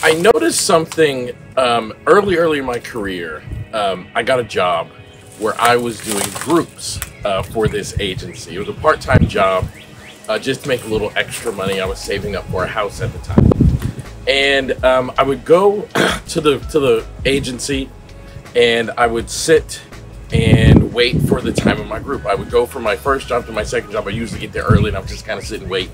I noticed something early in my career. I got a job where I was doing groups for this agency. It was a part-time job just to make a little extra money. I was saving up for a house at the time. And I would go to the agency and I would sit and wait for the time of my group. I would go from my first job to my second job. I usually get there early and I would just kind of sit and wait.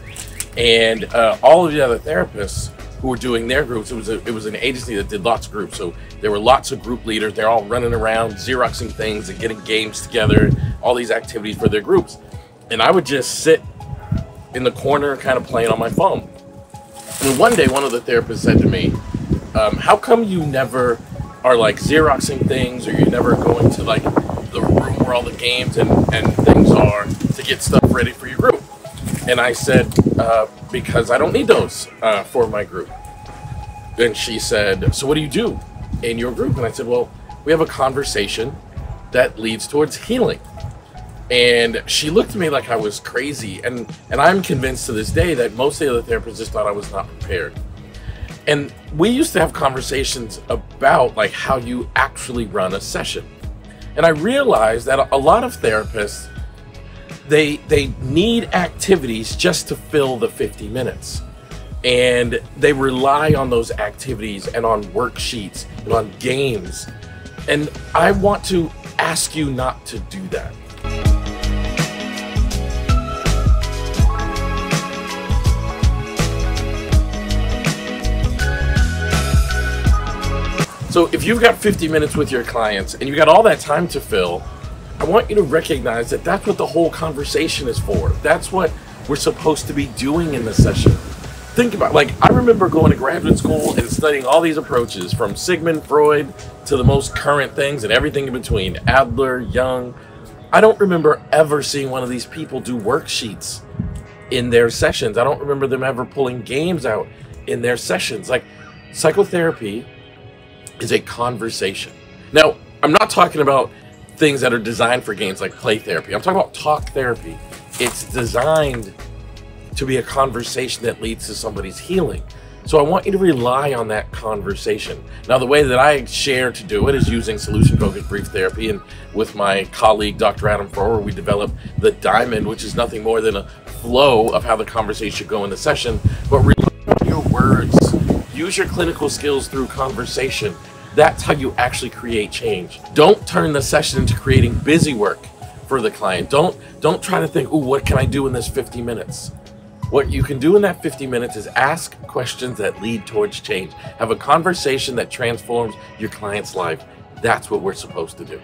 And all of the other therapists who were doing their groups, it was an agency that did lots of groups. So there were lots of group leaders. They're all running around, Xeroxing things and getting games together, all these activities for their groups. And I would just sit in the corner kind of playing on my phone. And one day, one of the therapists said to me, how come you never are like Xeroxing things, or you never go into like the room where all the games and things are to get stuff ready for your group? And I said, because I don't need those for my group. And she said, so what do you do in your group? And I said, well, we have a conversation that leads towards healing. And she looked at me like I was crazy. And I'm convinced to this day that most of the other therapists just thought I was not prepared. And we used to have conversations about like how you actually run a session. And I realized that a lot of therapists, they need activities just to fill the 50 minutes. And they rely on those activities and on worksheets and on games. And I want to ask you not to do that. So if you've got 50 minutes with your clients and you got all that time to fill, I want you to recognize that that's what the whole conversation is for. That's what we're supposed to be doing in the session. Think about, like, I remember going to graduate school and studying all these approaches from Sigmund Freud to the most current things and everything in between, Adler, Jung. I don't remember ever seeing one of these people do worksheets in their sessions. I don't remember them ever pulling games out in their sessions. Like, psychotherapy is a conversation. Now, I'm not talking about things that are designed for games like play therapy. I'm talking about talk therapy. It's designed to be a conversation that leads to somebody's healing. So I want you to rely on that conversation. Now, the way that I share to do it is using solution-focused brief therapy, and with my colleague, Dr. Adam Frower, we developed the diamond, which is nothing more than a flow of how the conversation should go in the session, but rely on your words. Use your clinical skills through conversation. That's how you actually create change. Don't turn the session into creating busy work for the client. Don't try to think, ooh, what can I do in this 50 minutes? What you can do in that 50 minutes is ask questions that lead towards change. Have a conversation that transforms your client's life. That's what we're supposed to do.